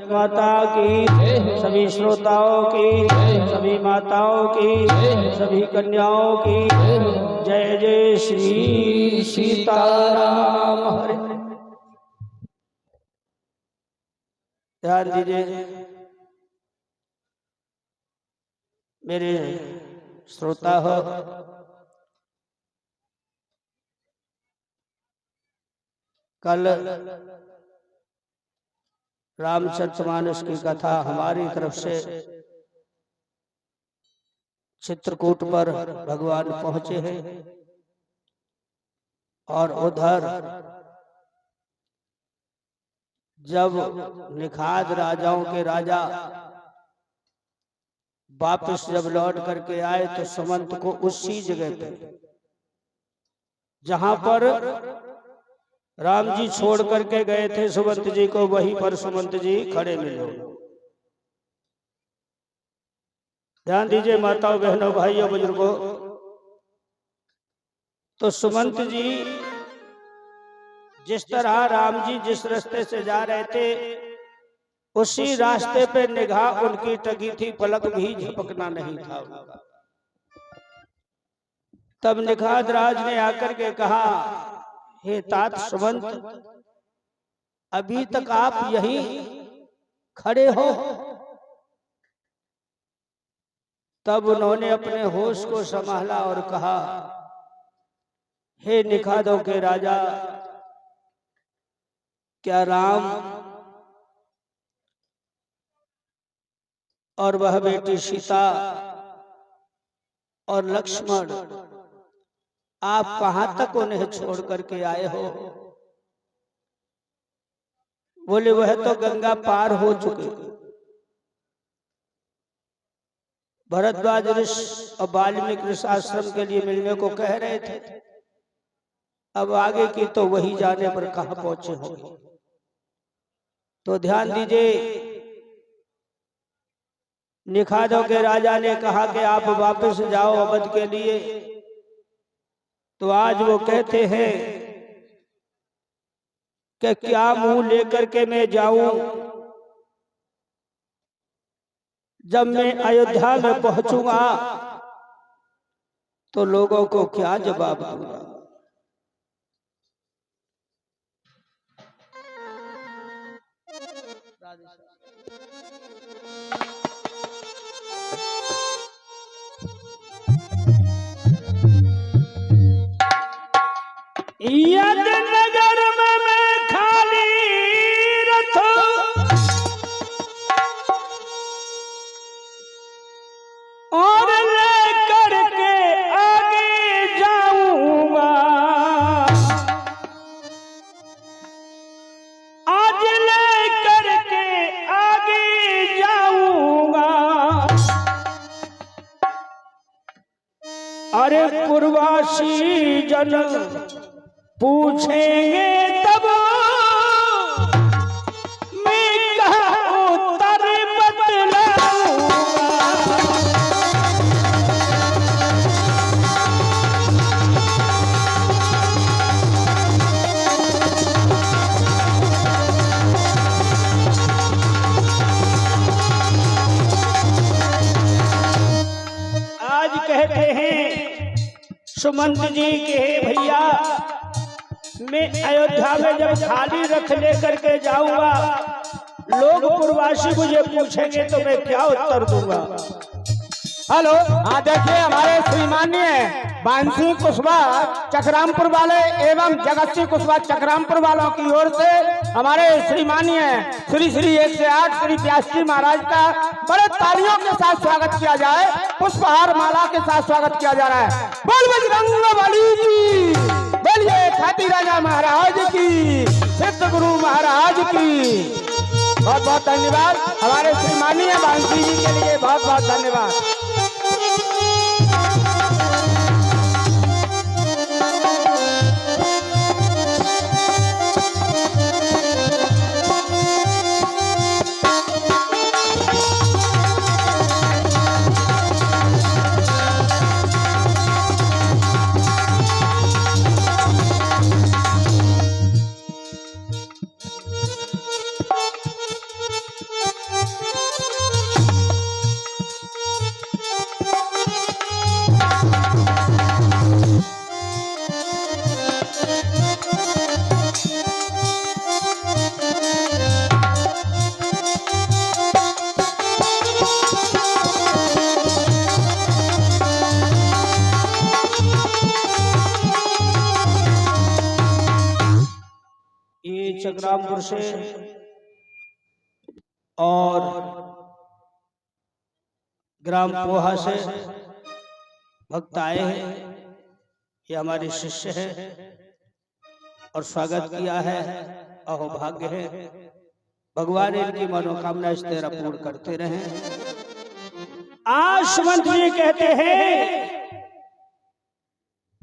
जगत माता की, सभी श्रोताओं की, सभी माताओं की, सभी कन्याओं की जय जय श्री सीताराम। हरे ध्यान दीजिए मेरे श्रोता हो, कल रामचरितमानस की कथा हमारी तरफ से चित्रकूट पर भगवान पहुंचे हैं और उधर जब निखाद राजाओं के राजा वापस जब लौट करके आए तो सुमंत को उसी जगह पे जहां पर राम जी छोड़ करके गए थे सुमंत जी को, वहीं पर सुमंत जी खड़े मिले। ध्यान दीजिए माताओं, बहनों, भाइयों, बुजुर्गों, तो सुमंत जी जिस तरह राम जी जिस रास्ते से जा रहे थे उसी रास्ते पे निगाह उनकी टकी थी, पलक भी झपकना नहीं था उनका। तब निखाद राज ने आकर के कहा, हे तात सुमंत, अभी तक आप यहीं खड़े हो? तब उन्होंने अपने होश को संभाला और कहा, हे निखादों के राजा, क्या राम और वह बेटी सीता और लक्ष्मण, आप कहां तक उन्हें छोड़ करके आए हो? बोले, वह तो गंगा पार हो चुके। भरद्वाज ऋषि और वाल्मीकि ऋषि आश्रम के लिए मिलने को कह रहे थे, अब आगे की तो वही जाने पर कहां पहुंचे होंगे। तो ध्यान दीजिए, निखादों के राजा ने कहा कि आप वापस जाओ अवध के लिए। तो आज वो कहते हैं कि क्या मुंह लेकर के मैं जाऊं, जब मैं अयोध्या में पहुंचूंगा तो लोगों को क्या जवाब दूंगा। यदि नगर में मैं खाली रथूं, और लेकर के आगे जाऊंगा, आज लेकर के आगे जाऊंगा। अरे पूर्वासी जन पूछेंगे तब मैं कहाँ उत्तर बतलाऊंगा। आज कहते हैं सुमंत जी के, भैया मैं अयोध्या में जब खाली रथ लेकर के जाऊंगा, लोग पूर्वासी मुझे पूछेंगे तो मैं क्या उत्तर दूंगा। हेलो, हाँ देखिए, हमारे श्रीमान्य बांसी कुशवाहा चक्रामपुर वाले एवं जगत सिंह कुशवाहा चक्रामपुर वालों की ओर से हमारे श्रीमान्य श्री श्री 108 श्री व्यास जी महाराज का बड़े तालियों के साथ स्वागत किया जाए, पुष्पहार माला के साथ स्वागत किया जा रहा है। बोल बजरंगबली की, बोलिए खाती राजा महाराज की, सिद्ध गुरु महाराज की। बहुत बहुत धन्यवाद हमारे श्रीमान्य बांसी जी के लिए, बहुत बहुत धन्यवाद। चक्रामपुर से और ग्राम पोहा से भक्त आए हैं। ये हमारे शिष्य हैं और स्वागत किया है। अहो भाग्य है, भगवान इनकी मनोकामना इस तरह पूर्ण करते रहे। आज सुमंत जी कहते हैं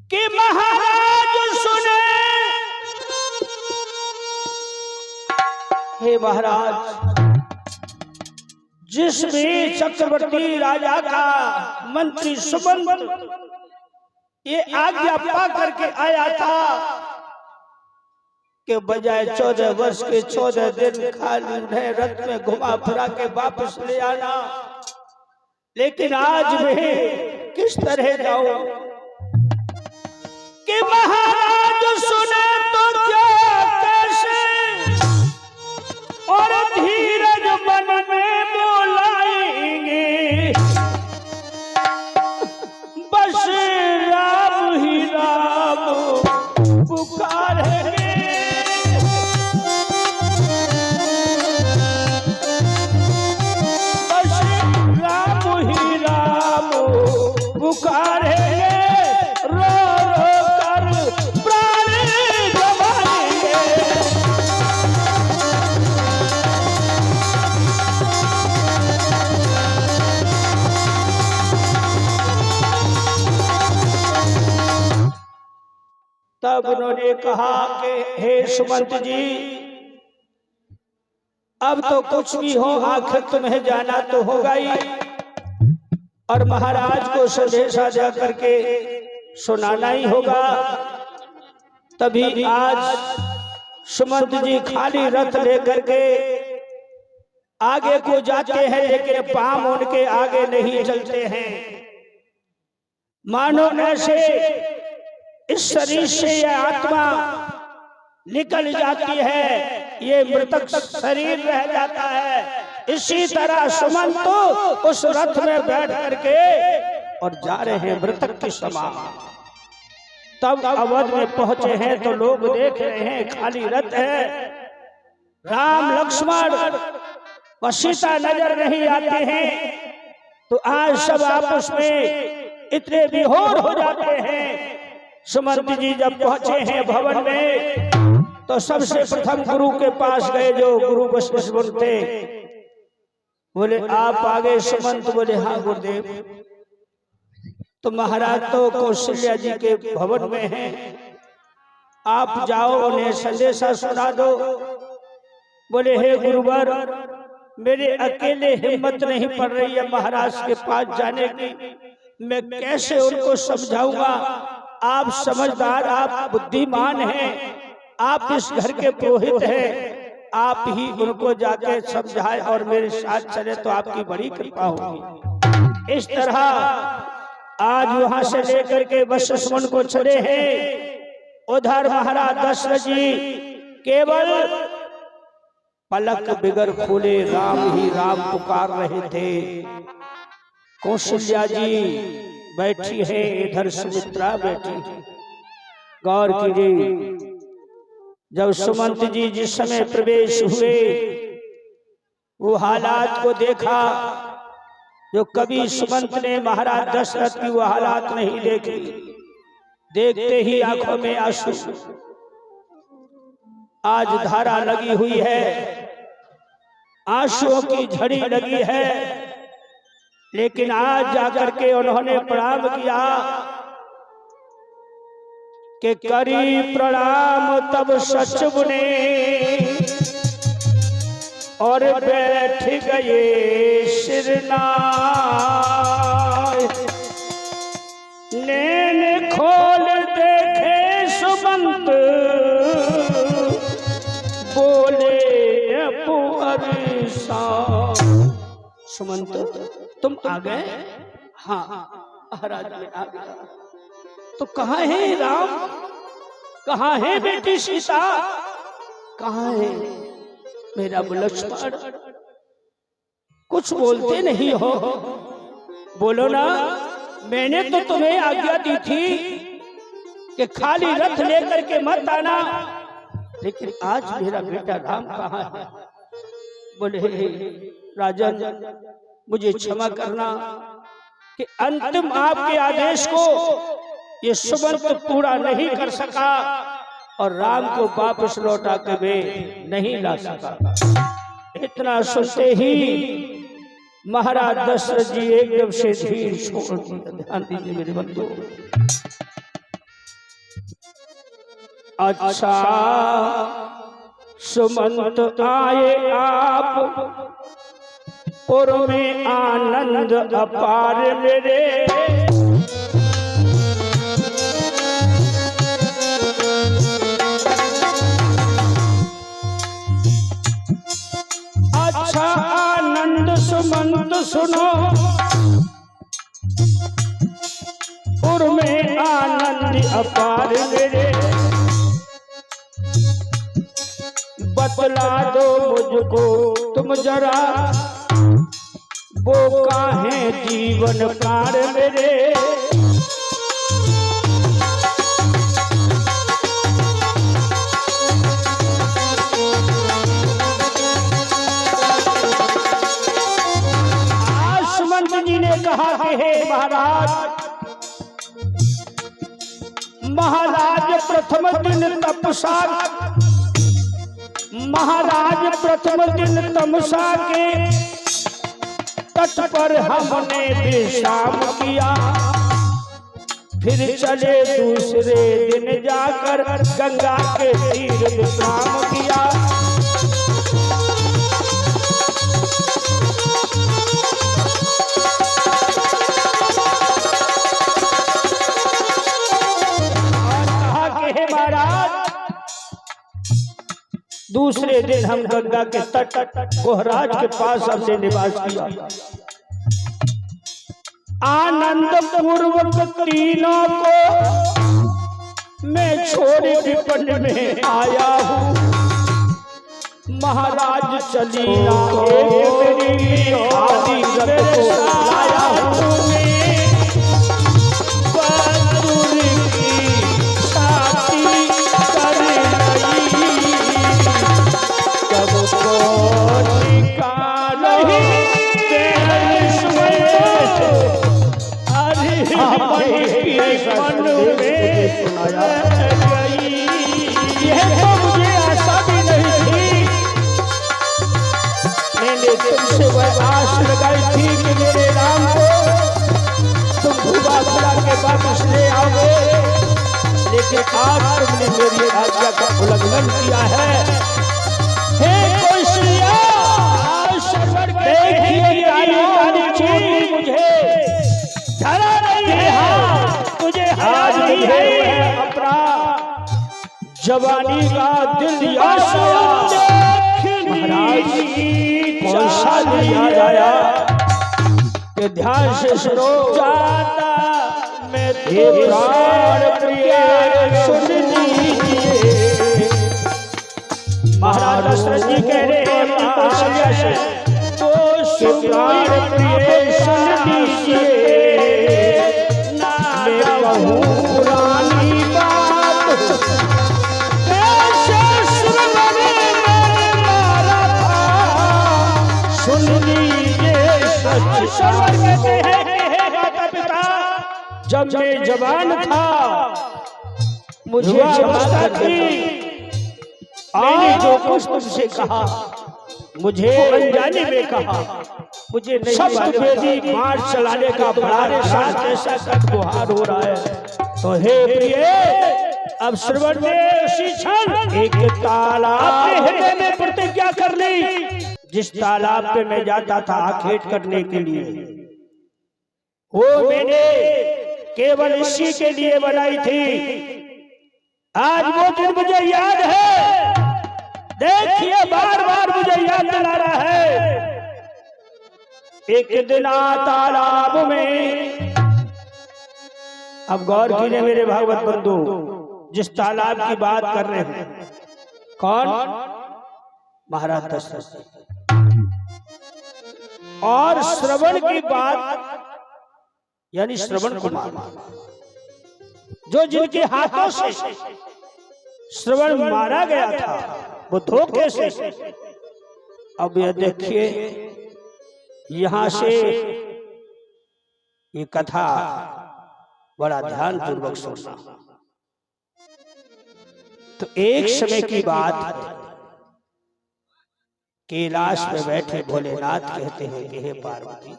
कि महाराज सुने, हे महाराज, जिस भी चक्रवर्ती राजा का मंत्री सुमंत ये आज्ञा पा करके आया था कि बजाय 14 वर्ष के 14 दिन खाली उन्हें रथ में घुमा फिरा के वापस ले आना, लेकिन आज मैं किस तरह जाऊं कि महाराज सुने तो क्या कैसे, और धीरज मन में बोलाएंगे, बस राम ही राम पुकारेंगे, बस राम ही राम पुकारेंगे, रो रो कर प्राण गवाएंगे। तब उन्होंने कहा कि हे सुमंत जी, अब तो कुछ भी हो आखिर तुम्हें जाना तो होगा ही, और महाराज को संदेशा जा करके सुनाना ही होगा। तभी आज सुमंत जी खाली रथ लेकर के आगे को जाते हैं, लेकिन पांव उनके आगे नहीं चलते हैं। मानो ऐसे इस शरीर से यह आत्मा निकल जाती है, ये मृतक शरीर रह जाता है। इसी तरह सुमंत तो उस रथ में बैठ करके और जा रहे हैं मृतक की समान। तब अवध में पहुंचे हैं तो लोग देख रहे हैं खाली रथ है, राम लक्ष्मण व सीता नजर नहीं आते हैं। तो आज सब आपस में इतने विहोर हो जाते हैं। सुमंत जी जब पहुंचे हैं भवन में तो सबसे प्रथम गुरु के पास गए, जो गुरु वशिष्ठ थे। बोले आप आगे सुमंत? बोले हाँ गुरुदेव। तो महाराज तो कौशल्या जी के भवन में हैं, आप जाओ उन्हें संदेशा सुना दो। बोले हे गुरुवर, मेरे अकेले हिम्मत नहीं पड़ रही है महाराज के पास जाने की, मैं कैसे उनको समझाऊंगा। आप समझदार, आप बुद्धिमान हैं, आप इस घर के पुरोहित हैं, आप ही उनको जाके समझाएं और मेरे साथ चले तो आपकी बड़ी कृपा होगी। इस तरह आज वहां से लेकर के वशिष्ठ को चले हैं। उधर महाराज दशरथ जी केवल पलक बिगर खोले राम ही राम पुकार रहे थे। कौशल्या जी बैठी है, इधर सुमित्रा बैठी है। गौर कीजिए, जब सुमंत जी जिस समय प्रवेश हुए वो हालात को देखा जो कभी सुमंत ने महाराज दशरथ की वो हालात नहीं देखी। देखते ही आंखों में आंसू, आज धारा लगी हुई है, आंसुओं की झड़ी लगी है। लेकिन आज जाकर के उन्होंने प्रणाम किया कि करी प्रणाम तब सचिव ने और बैठ गए सिरनाय। नैन खोल देखे सुमंत, बोले सुमंत तुम आ गए? हाँ महाराज में आ गया। तो कहाँ है राम, कहाँ है बेटी सीता, कहाँ है मेरा लक्ष्मण? कुछ बोलते नहीं हो, बोलो ना। मैंने तो तुम्हें आज्ञा दी थी कि खाली रथ लेकर के मत आना, लेकिन आज मेरा बेटा राम कहाँ है? बोले राजन मुझे क्षमा करना कि अंतिम आपके आदेश को ये सुमंत पूरा नहीं कर सका और राम को वापस लौटा के मैं नहीं ला सका। इतना सुनते ही महाराज दशरथ जी एकदम से धीर छोड़ दिया। ध्यान दीजिए मेरे बंधु। अच्छा सुमंत आए आप पुर में आनंद अपार मेरे, अच्छा आनंद सुमंत सुनो पुर में आनंद अपार मेरे, बतला दो मुझको तुम जरा वो काहे जीवन पार मेरे। आज सुमंत जी ने कहा कि हे महाराज प्रथम दिन तपसा, महाराज प्रथम दिन तमसा के तट पर हमने विश्राम किया, फिर चले दूसरे दिन जाकर गंगा के तीर विश्राम किया। दूसरे दिन हम गंगा के तट गोहराज के पास हमने निवास किया। आनंद पूर्वक तीनों को मैं छोड़ विपन में आया हूँ। महाराज चली मेरी आदि गत को लाया हूँ। यह तो मुझे आशा भी नहीं थी, मैंने तुमसे वह आश लगाई थी कि मेरे राम को तुम भूबा खुला के वापस ले आओगे, लेकिन आज तुमने मेरी आज्ञा का उल्लंघन किया है। हे कौशल्या, देखिए काली चोटी मुझे धरा नहीं है, तुझे हार नहीं है अपना जवानी का दिल महाराज कौन सा दिल याद आया कि ध्यान से सुनो। जाता मैं प्राण प्रिय सुन लीजिए, महाराज दशरथ जी कह रहे हैं कौशल्या से तो प्राण प्रिय सुन लीजिए। पुरानी बात कैसे मारा था सुन लीजिए सच। कहते हैं माता पिता जब मैं जवान था मुझे समझता थी, मैंने जो कुछ तुमसे कहा मुझे अनजाने में कहा, मुझे नहीं मार चलाने का बड़ा साथ ऐसा सब गुहार हो रहा है। तो हे प्रिय अब श्रवण में उसी क्षण एक तालाब हृदय में प्रतिज्ञा कर ली, जिस तालाब पे मैं जाता था आखेट करने के लिए, वो मैंने केवल इसी के लिए बनाई थी। आज वो दिन मुझे याद है, देखिए बार बार मुझे याद दिला रहा है। एक दिन तालाब में, अब गौर कीजिए मेरे भागवत बंधु, जिस तालाब की बात कर रहे हैं कौन? महाराज दशरथ। और श्रवण की बात यानी श्रवण कुमार, जो जिनके हाथों से श्रवण मारा गया था वो धोखे से। अब ये देखिए यहां से ये कथा बड़ा ध्यान पूर्वक सुनना। तो एक समय की बात है, कैलाश में बैठे भोलेनाथ कहते हैं कि हे पार्वती,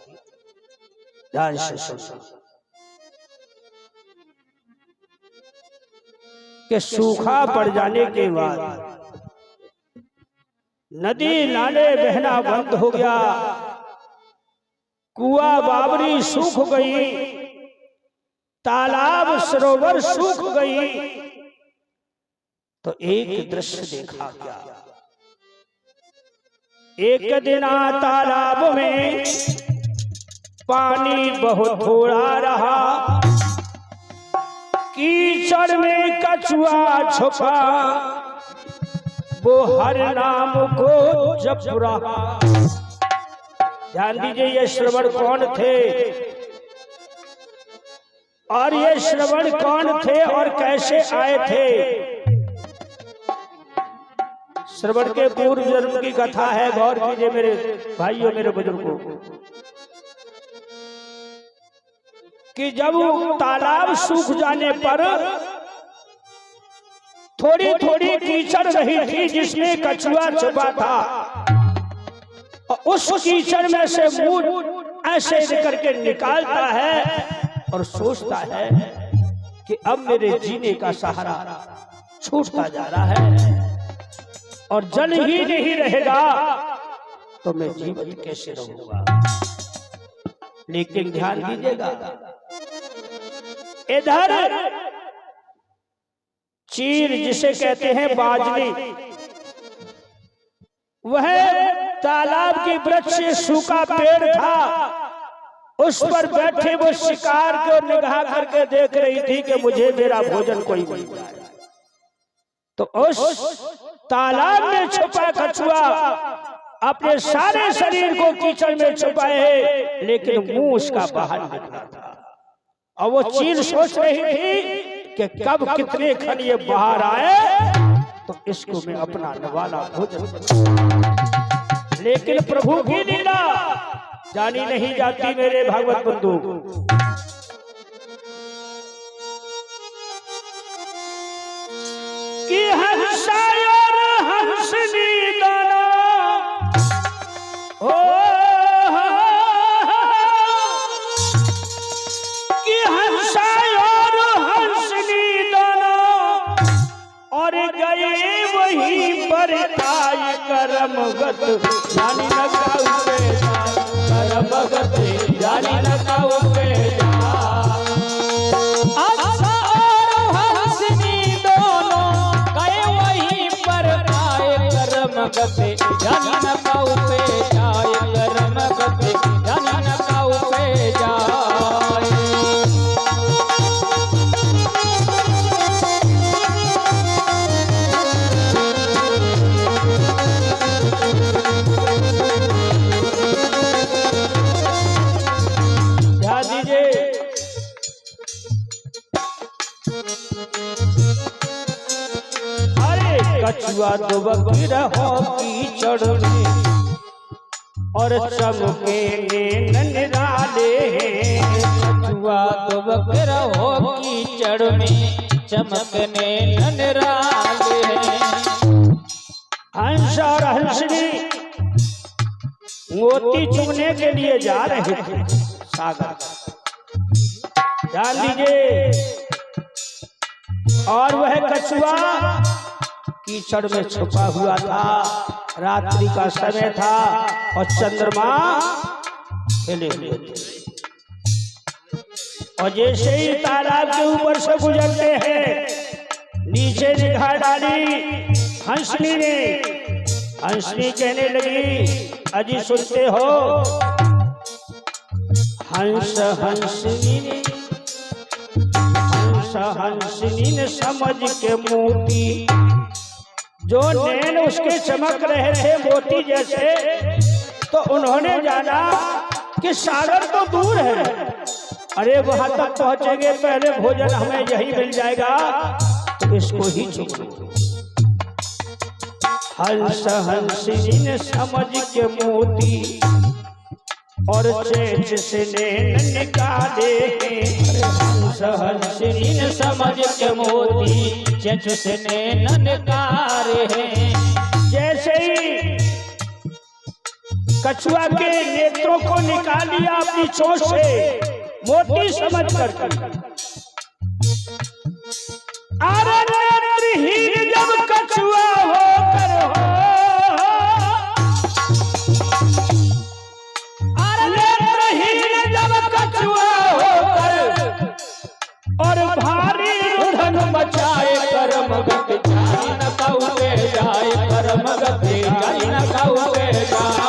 ध्यान से सुनो कि सूखा पड़ जाने के बाद नदी नाले बहना बंद हो गया, कुआं बावरी सूख गई, तालाब सरोवर सूख गई। तो एक दृश्य देखा गया। एक दिन तालाब में पानी बहुत थोड़ा रहा, कीचड़ में कछुआ छुपा, वो हर नाम को जप रहा। ध्यान दीजिए ये श्रवण कौन थे और ये श्रवण कौन थे और कैसे आए थे। श्रवण के पूर्व जन्म की कथा है, गौर कीजिए मेरे भाइयों मेरे बुजुर्गों, कि जब तालाब सूख जाने पर थोड़ी थोड़ी कीचड़ रही थी जिसमें कछुआ छुपा था, और उस कीचड़ में से मुंह ऐसे करके निकालता है और सोचता है कि अब मेरे जीने का सहारा छूटता जा रहा है और जल ही नहीं रहेगा तो मैं जीवन कैसे रहूंगा। लेकिन ध्यान दीजिएगा, इधर चीर जिसे कहते हैं बाजरी, वह तालाब के वृक्ष से सूखा पेड़ था, उस पर बैठे वो शिकार को निगाह करके देख रही थी कि मुझे मेरा भोजन कोई मिल जाए। तो उस तालाब में छुपा कछुआ अपने सारे शरीर को कीचड़ में छुपाए, लेकिन मुंह उसका बाहर निकला था। और वो चील सोच रही थी कि कब कितने खन ये बाहर आए तो इसको मैं अपना नवाला भोजन। लेकिन प्रभु की लीला जानी नहीं जाती मेरे भागवत बंधु। कि हंसा और हंसनी दाना हो, कि हंसा और हंसनी दाना और गए वहीं पर आए करमगत जानी न काउके करमगत जानी न काउके। गते जानी न काऊ पे जाए करम गते जानी न काऊ पे जाए। ध्यान दीजिए, कछुआ तो बकीर हो कीचड़ में और चमके निराले हैं। कछुआ तो बकीर हो कीचड़ में चमकने निराले हैं। हंस और हंसनी मोती चुगने के लिए जा रहे थे सागर। ध्यान दीजिए, और वह कछुआ कीचड़ में छुपा हुआ था, रात्रि का समय था और चंद्रमा खिले हुए थे। और जैसे ही तालाब के ऊपर से गुजरते हैं, नीचे निगाह डाली हंसनी ने। हंसनी कहने लगी, अजी सुनते हो? हंस हंसनी ने, हंस हंसनी ने समझ के मोती, जो नैन उसके चमक रहे थे मोती जैसे, तो उन्होंने जाना कि सागर तो दूर है, अरे वहां तक पहुंचेंगे पहले भोजन हमें यही मिल जाएगा, तो इसको ही चुनो। हंस हंसिनी ने समझ के मोती और चेच से नैन निकाले हैं। हंस हंसिनी ने समझ के मोती चेच से नैन निकाले हैं। जैसे ही कछुआ के नेत्रों को निकाल लिया अपनी चोंच से मोती समझ कर, अरे नेत्रहीन जब कछुआ होकर हो, अरे नेत्रहीन जब कछुआ होकर और भारी रुदन मचाए करम गति जाई न कहुए जाए, करम गति जाई न कहुए जाए।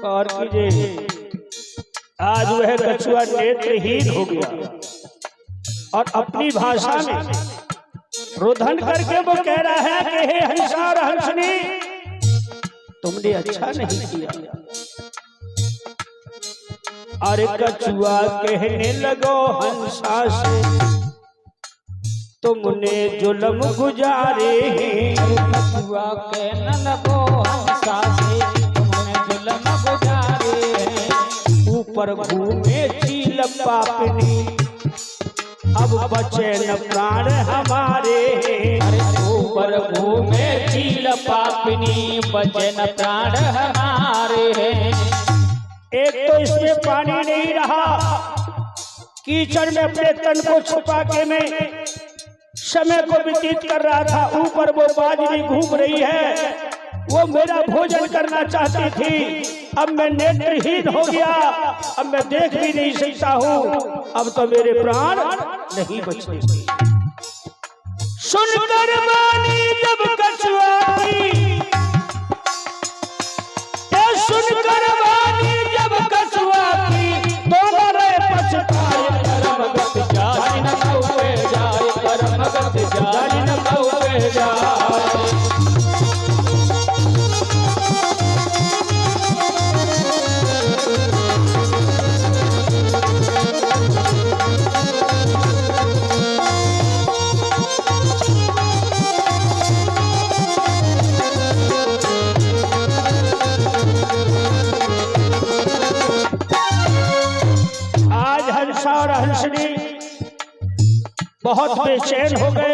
और कीजिए, आज वह कछुआ नेत्रहीन हो गया और अपनी भाषा में रुदन करके वो कह रहा है कि हे हंसा और हंसनी, तुमने अच्छा नहीं किया। अरे कछुआ कहने लगो हंसा से, तुमने जुल्म गुजारे हैं। कछुआ कहने लगो हंसा से, तुमने जुल्म गुजारे हैं। ऊपर घूमे चील पापनी, अब बचे न प्राण हमारे। अरे ऊपर घूमे चील पापनी, बचे न प्राण हमारे हैं। एक तो इसमें पानी नहीं रहा, कीचड़ में अपने तन को छुपा के मैं समय को व्यतीत कर रहा था। ऊपर वो बाजरी घूम रही है, वो मेरा भोजन करना चाहती थी। अब मैं नेत्रहीन हो गया, अब मैं देख भी नहीं सकता हूँ, अब तो मेरे प्राण नहीं बचे। सुनकर वाणी जब कछुआ की, सुनकर वाणी जब कछुआ की, दोनों रे पछताए। करम गति जाई न कहुए जाए, करम गति जाई न कहुए जाए। और हंसनी बहुत बेचैन हो गए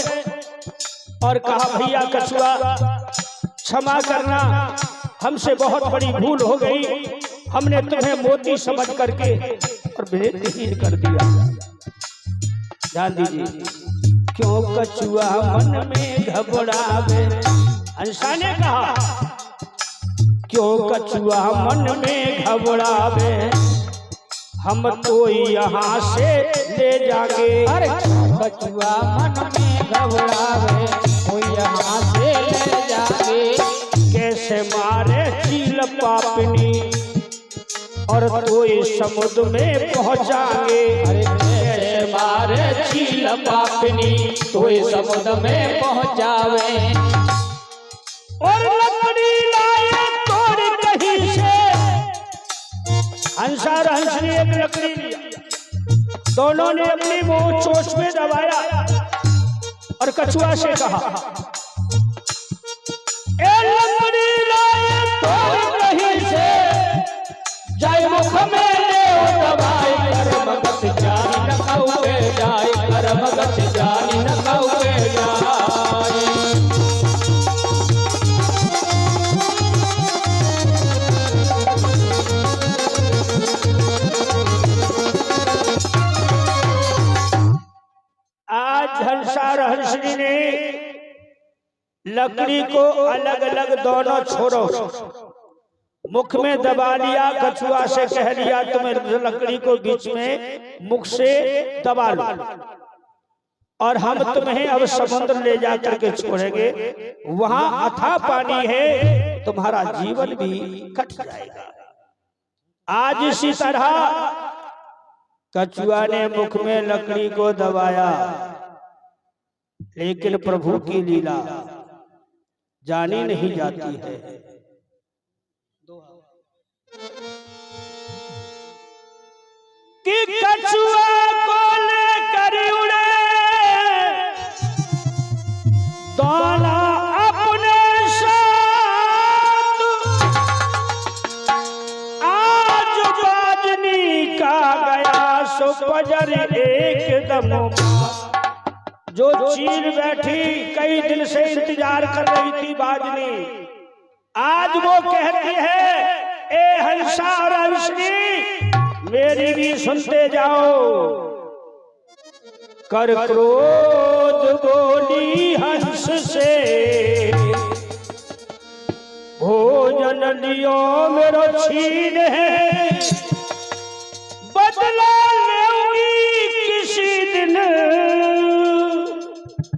और कहा, भैया कछुआ क्षमा करना, हमसे बहुत बड़ी भूल हो गई। हमने तुम्हें मोती समझ करके और नेत्रहीन कर दिया। ध्यान दीजिए, क्यों कछुआ मन में घबरावे। हंसा ने कहा, क्यों कछुआ मन में घबरावे, हम तो यहाँ से ले जागे। अरे कछुआ मन में घबरावे, वो यहाँ से ले जागे। कैसे मारे चील पापनी और तो समुद्र में पहुँचागे। अरे कैसे मारे चील पापनी, तो समुद्र में पहुँचावे। और लकड़ी लाए तोड़ कहीं से, हंसा और हंसनी एक लकड़ी लिया, दोनों ने अपनी मुंह चोंच में दबाया और कछुआ से कहा, ए लकड़ी लाए तोड़ कहीं से, जाय मुख में ले दबाई। करम गति जाई न कहुए जाए, करम गति जाई न कहुए जाए। आज हंसा और हंसनी ने लकड़ी को अलग अलग दोनों छोड़ो मुख में दबा लिया। कछुआ से कह दिया, तुम लकड़ी को बीच में मुख से दबा लो और हम तुम्हें अब समुद्र ले जाकर के छोड़ेंगे। वहां अथाह पानी है, तुम्हारा जीवन भी कट जाएगा। आज इसी तरह कछुआ ने मुख में लकड़ी को दबाया, लेकिन प्रभु की लीला जानी नहीं जाती है। कि कछुआ को लेकर उड़े दाना अपने साथ, आज बाजनी का गया सो बजर एकदम। जो चील बैठी कई दिन से इंतजार कर रही थी बाजनी, आज वो कहती है ए हंसा और हंसनी मेरी भी सुनते जाओ। कर क्रोध बोली हंस से, भोजन लियो मेरो छीन है, बदला लेंगी किसी दिन,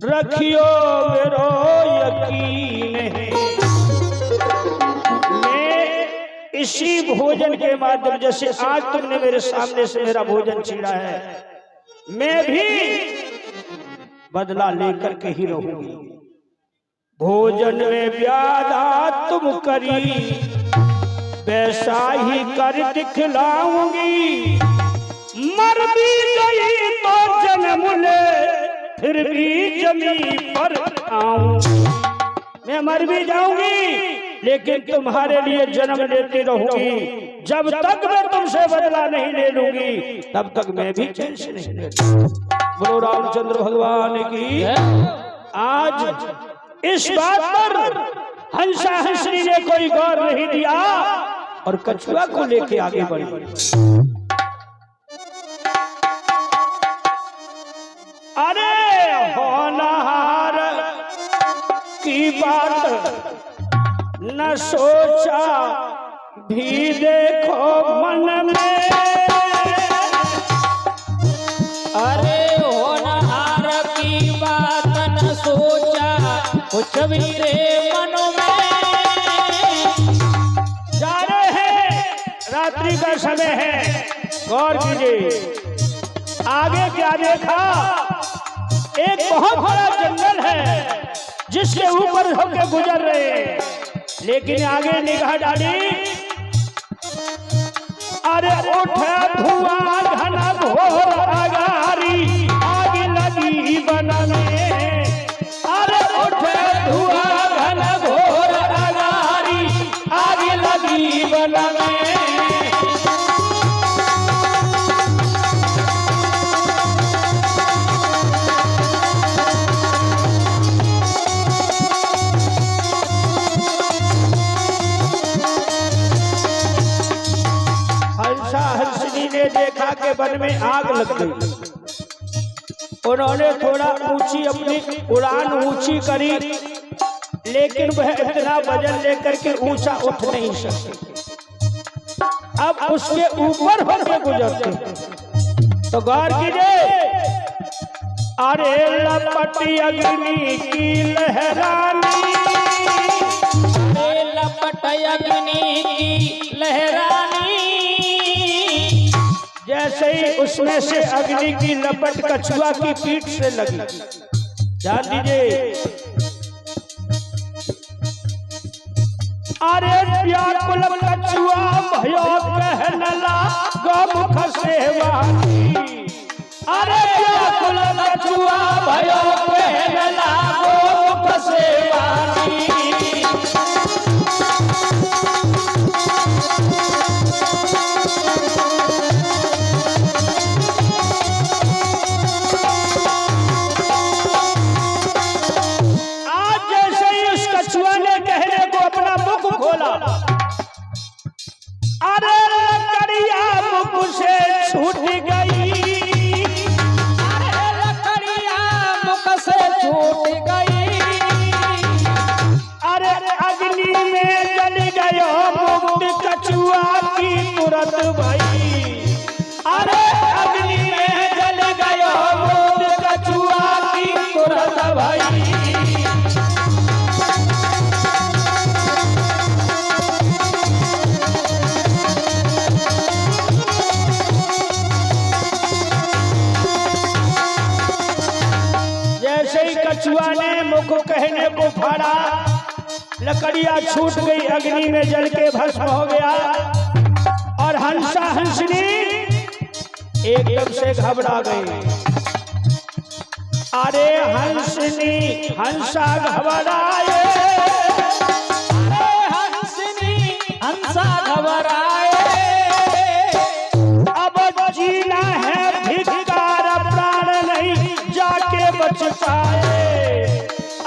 रखियो मेरो यकीन है। मैं इसी भोजन के माध्यम, जैसे आज तुमने मेरे सामने से मेरा भोजन छीना है, मैं भी बदला लेकर के ही रहूंगी। भोजन में व्याधा तुम करी, वैसा ही कर दिखलाऊंगी। मर भी गई तो जन्म ले, फिर भी जमी पर आऊं। मैं मर भी जाऊंगी लेकिन तुम्हारे लिए जन्म लेती रहूंगी। जब तक मैं तुमसे बदला नहीं ले लूंगी तब तक मैं भी चैन से नहीं लेता। बोलो रामचंद्र भगवान की। आज इस बात पर हंसा हंसनी ने कोई गौर नहीं दिया और कछुआ को लेके आगे बढ़ी। अरे होनहार की बात न सोचा भी देखो मन में। अरे होनहार की बात न सोचा कुछ भी रे मनो में। जा रहे हैं, रात्रि का समय है, गौर कीजिए। आगे क्या देखा, एक बहुत बड़ा जंगल है जिसके ऊपर होकर गुजर रहे हैं, लेकिन आगे निगाह डाली, अरे उठा धुआं घना घोर अगारी, आग लगी वन में। अरे उठा धुआं घना घोर अगारी, आग लगी वन में। ने देखा कि वन में आग लग गई। उन्होंने थोड़ा ऊंची अपनी उड़ान ऊंची करी, लेकिन वह इतना वजन लेकर के ऊंचा उठ नहीं सकते। अब उसके ऊपर होकर गुजरते तो गौर कीजिए, अरे लपटी अग्नि की लहरानी, अरे लपट अग्नि की लहरानी। जैसे ही उसमें से अग्नि की लपट कछुआ की पीठ से लगी, ध्यान दीजिए, अरे व्याकुल कछुआ भयो कहनला गोमुख सेवानी। अरे व्याकुल कछुआ भयो कहनला गोमुख सेवानी। खोला, अरे लकड़िया मुख से छूट गई, अरे लकड़िया मुख से छूट गई। अरे अग्नि में जल गयो मुक्त कछुआ की तुरंत भई। अरे अग्नि में जल गयो मुक्त कछुआ की तुरंत भई। मुख कहने को फाड़ा, लकड़ियां छूट गई, अग्नि में जल के भस्म हो गया। और हंसा हंसनी एकदम से घबरा गई। अरे हंसनी हंसा घबराए, हंसा घबराए, अब जीना है धिक्कार, प्राण नहीं जाके बच पाए।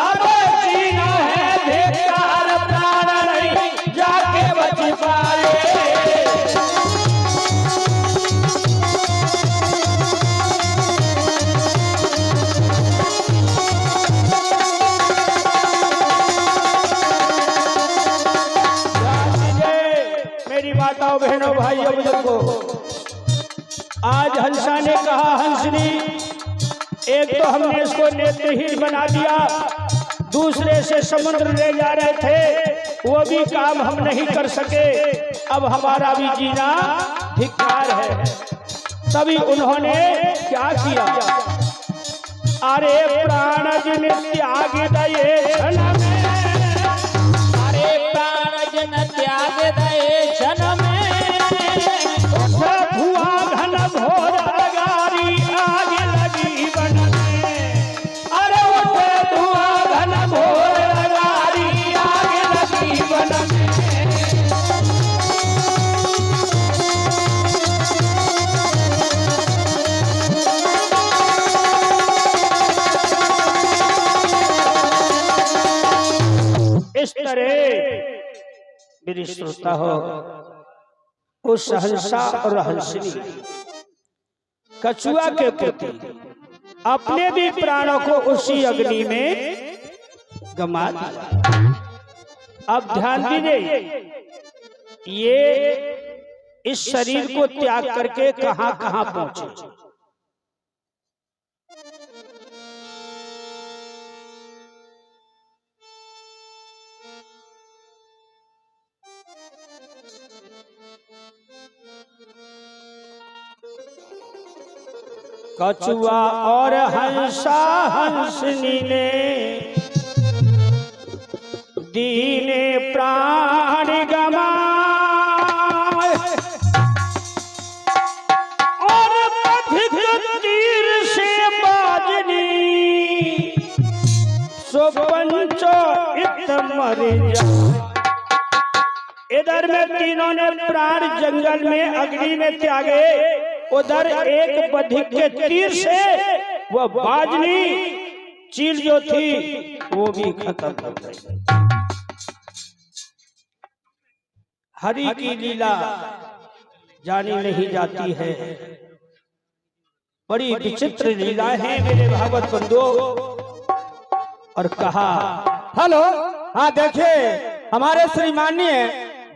अब जीना है धिक्कार, प्राण नहीं जाके बच पाए। मेरी माताओं बहनों भाइयों बुजुर्गों, आज हंसा ने कहा हंसनी, एक तो हमने इसको नेत्रहीन बना दिया, दूसरे से समुद्र ले जा रहे थे, वो भी काम हम नहीं कर सके, अब हमारा भी जीना धिक्कार है। तभी उन्होंने क्या किया, अरे प्राण जिन त्याग दये क्षण में, अरे प्राण जन त्याग दये क्षण में, धुआं घन घोर अगारी आग लगी बन में। अरे उठे धुआं घन घोर अगारी आग लगी बन में। इस तरह मेरी श्रोता हो, उस हंसा और हंसनी कछुआ के प्रति अपने भी प्राणों को उसी अग्नि में गमा दिया। अब ध्यान दीजिए, ये इस शरीर को त्याग करके कहां कहां पहुंचे। कछुआ और हंसा हंसनी ने दीने प्राण गमाए, और अधिक तीर से बाजनी सो पंचो इत मर जाए। इधर में तीनों ने प्राण जंगल में अग्नि में त्यागे, उधर एक बधिक के तीर से वह बाजनी चील जो थी वो भी खत्म हो गई। हरि की लीला जानी नहीं जाती है, बड़ी विचित्र लीला है मेरे भागवत बंधुओं। और कहा, हेलो, हाँ देखिए, हमारे श्रीमाननीय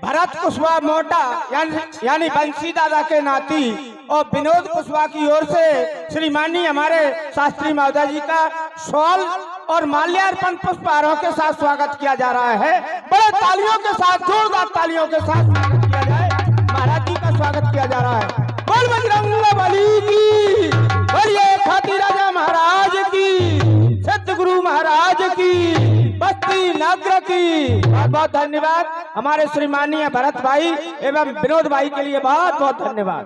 भरत कुशवाहा मोटा यानी बंसी दादा के नाती और विनोद कुशवाहा की ओर से श्रीमाननीय हमारे शास्त्री महोदय जी का शॉल और माल्यार्पण पुष्प आरोह के साथ स्वागत किया जा रहा है। बड़े तालियों के साथ, जोरदार तालियों के साथ स्वागत किया जाए। महाराज जी का स्वागत किया जा रहा है। बोल बजरंगबली की, बोलिए खाती राजा महाराज की, सतगुरु महाराज की, बस्ती नगर की। बहुत बहुत धन्यवाद हमारे श्रीमाननीय भरत भाई एवं विनोद भाई के लिए, बहुत बहुत धन्यवाद।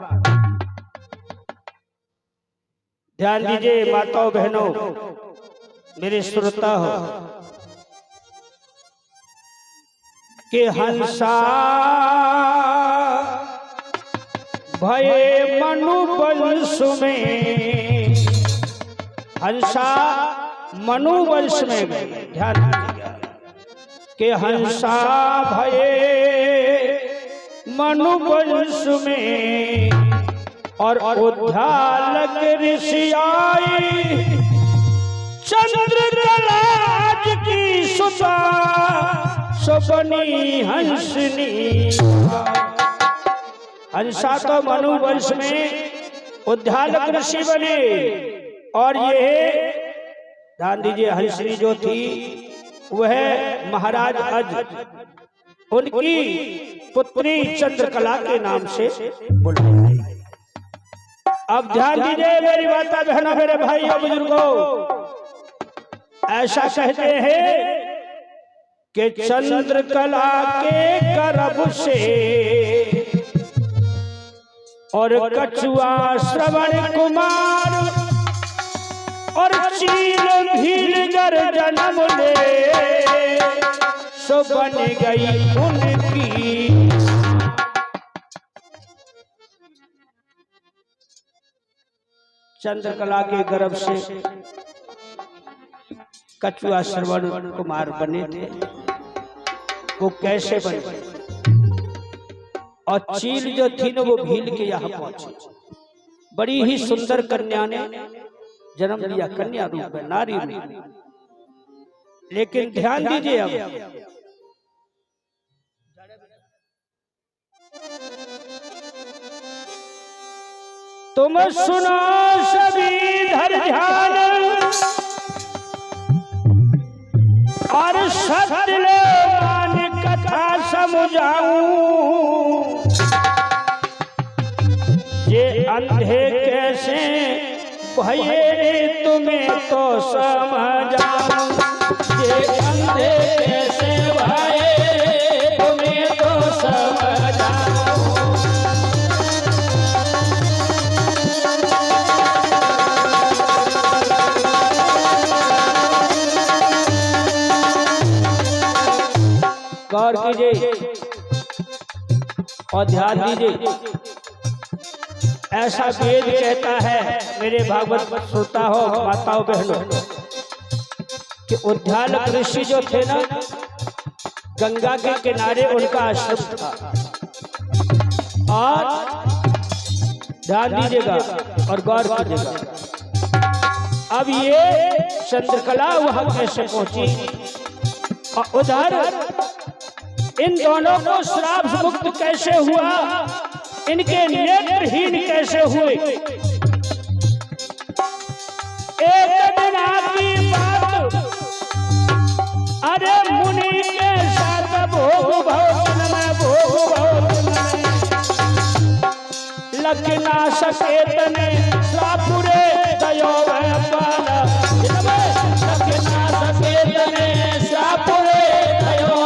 ध्यान दीजिए माताओं बहनों, मेरे श्रोता हो, कि हंसा भये मनुवंश में, हंसा मनुवंश में गए। ध्यान दीजिएगा कि हंसा भये मनुवंश में, और उद्यालक ऋषि आई, चंद्रकलाज की सुता सपनी हंसनी। हंसा तो मनुवंश में उद्यालक ऋषि बने, और ये ध्यान दीजिए हंसनी जो थी वह महाराज अज, उनकी पुत्री चंद्रकला के नाम से बुलाई गई। अब ध्यान दीजिए मेरी माता बहनों, मेरे भाइयों बुजुर्गों, ऐसा कहते हैं कि चंद्रकला के गर्भ से और कछुआ श्रवण कुमार और चील भीलगर जन्म ले सो बन गई उनकी। चंद्रकला के गर्भ से कछुआ श्रवण कुमार बने थे। वो कैसे बने? और चील जो थी ना वो भील के यहाँ पहुंची। बड़ी ही सुंदर कन्या ने जन्म लिया, कन्या रूप में, नारी रूप। लेकिन ध्यान दीजिए, अब तुम सुनो सभी धर ध्यान और सत्य ले मान कथा समझाऊं। ये अंधे कैसे भये रे तुम्हें तो समझाऊं। ये अंधे कैसे भये रे तुम्हें तो समझाऊं। गौर कीजिए और ध्यान दीजिए। ऐसा वेद कहता है, मेरे भागवत श्रोता हो, माताओं बहनों, कि उद्यालक ऋषि जो थे ना, गंगा के किनारे उनका आश्रम था। और ध्यान दीजिएगा और गौर कीजिएगा। अब ये चंद्रकला वहां कैसे पहुंची और उधर इन दोनों को श्राप मुक्त कैसे हुआ, इनके नेत्रहीन कैसे हुए। एक दिन की बात, अरे मुनि के साथ भोग भोजन में भोग भोजन लगना सकेत ने सापुरे दयो लगना सकेत ने सापुरे दयो।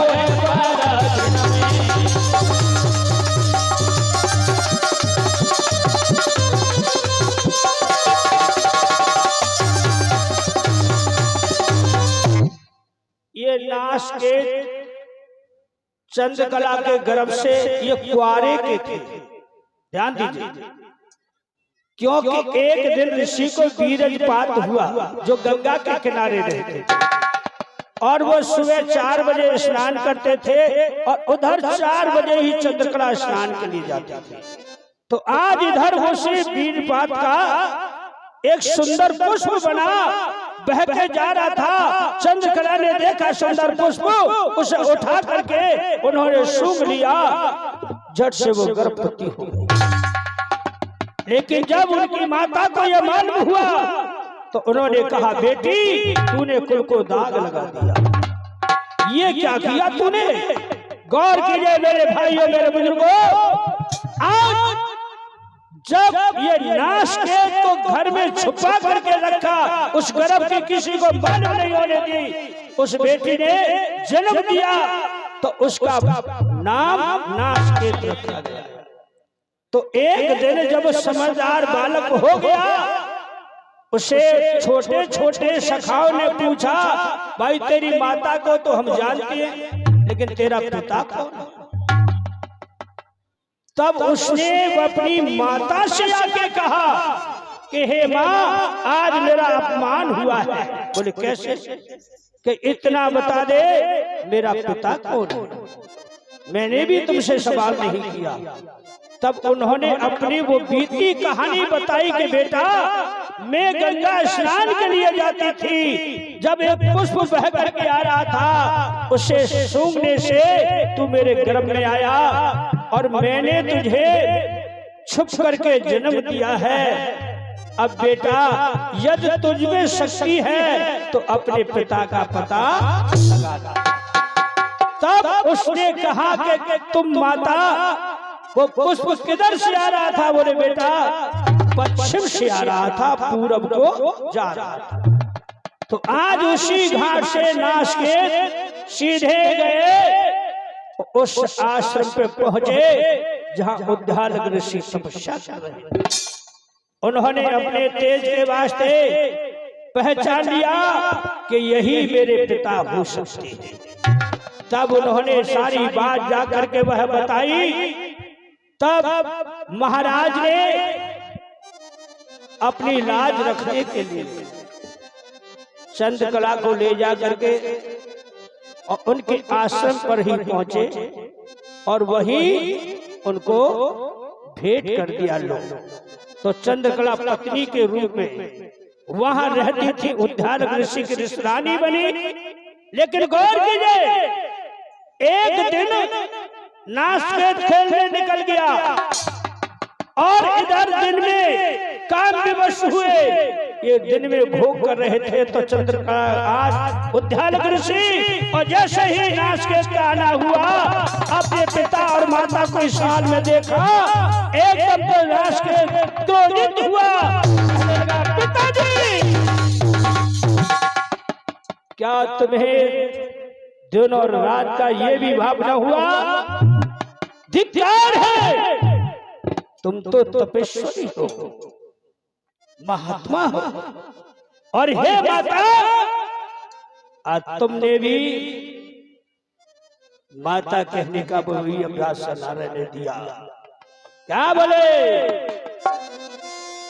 ये नाश के चंद्रकला के गर्भ से ये कुआरे के थे। ध्यान दीजिए, क्योंकि एक दिन ऋषि को वीरजपात हुआ जो गंगा के किनारे रहते थे और वो सुबह 4 बजे स्नान करते थे और उधर 4 बजे ही चंद्रकला स्नान के लिए जाते थे। तो आज इधर वो से वीरजपात का एक सुंदर पुष्प बना बह के जा रहा था। चंद्रकला ने देखा सुंदर पुष्प, उसे उठा करके उन्होंने सूंघ लिया, झट से वो गर्भवती हो गई। लेकिन जब उनकी माता को यह मालूम हुआ तो उन्होंने कहा, बेटी तूने कुल को दाग लगा दिया, ये क्या किया तूने? गौर कीजिए मेरे भाइयों, मेरे बुजुर्गों, आज जब ये नाश के तो घर में छुपा करके रखा, उस गर्भ की किसी को मालूम नहीं होने दी, उस बेटी ने जन्म दिया तो उसका नाम नाश के रखा गया। तो एक दिन जब समझदार बालक हो गया, उसे छोटे छोटे सखाओं ने पूछा, भाई तेरी माता को तो हम जानते हैं, लेकिन तेरा पिता कौन? तब उसने अपनी माता से आके कहा कि हे माँ, आज मेरा अपमान हुआ है। बोले कैसे? कि इतना बता दे मेरा पिता कौन है, मैंने भी तुमसे सवाल नहीं किया। तब उन्होंने अपनी वो बीती कहानी बताई कि बेटा मैं गंगा स्नान के लिए जाती थी, जब एक पुष्प बह करके आ रहा था, उसे सूंघने से तू मेरे गर्भ में आया और मैंने तुझे छुप करके जन्म दिया है। अब बेटा यदि तुझमें शक्ति है तो अपने पिता का पता लगा दे। तब उसने कहा कि तुम माता, वो पुष्प किधर से आ रहा था? बोले बेटा पश्चिम से आ रहा था, पूरब को जा रहा था। तो आज उसी घाट से नासकेत सीधे गए उस आश्रम पे पहुंचे जहां उद्धालक ऋषि तपस्या कर रहे हैं। उन्होंने अपने तेज के वास्ते पहचान लिया कि यही मेरे पिता हो सकते हैं। तब उन्होंने सारी बात जाकर के वह बताई। तब महाराज ने अपनी लाज रखने के लिए चंद्रकला को ले जा करके और उनके आश्रम पर ही पहुंचे और वहीं उनको भेंट कर दिया लोग। तो चंद्रकला पत्नी के रूप में वहां रहती थी, उद्धालक ऋषि की रिश्तेदारी बनी। लेकिन गौर कीजिए, एक दिन नासकेत खेलने निकल गया और इधर दिन में काम विवश हुए। ये दिन में भोग कर रहे थे तो चंद्रकला आज उद्धालक ऋषि और जैसे ही नासकेत का आना हुआ अपने पिता और माता को इस हाल में देखा, एकदम तो नासकेत क्रोधित हुआ। पिताजी, क्या तुम्हें दिन और रात का ये भी भावना हुआ? धिक्कार है, तुम तो तपस्वी हो, महात्मा हो, और हे माता, आज तुमने भी माता कहने का वही अभ्यास नारायण ने दिया। क्या बोले?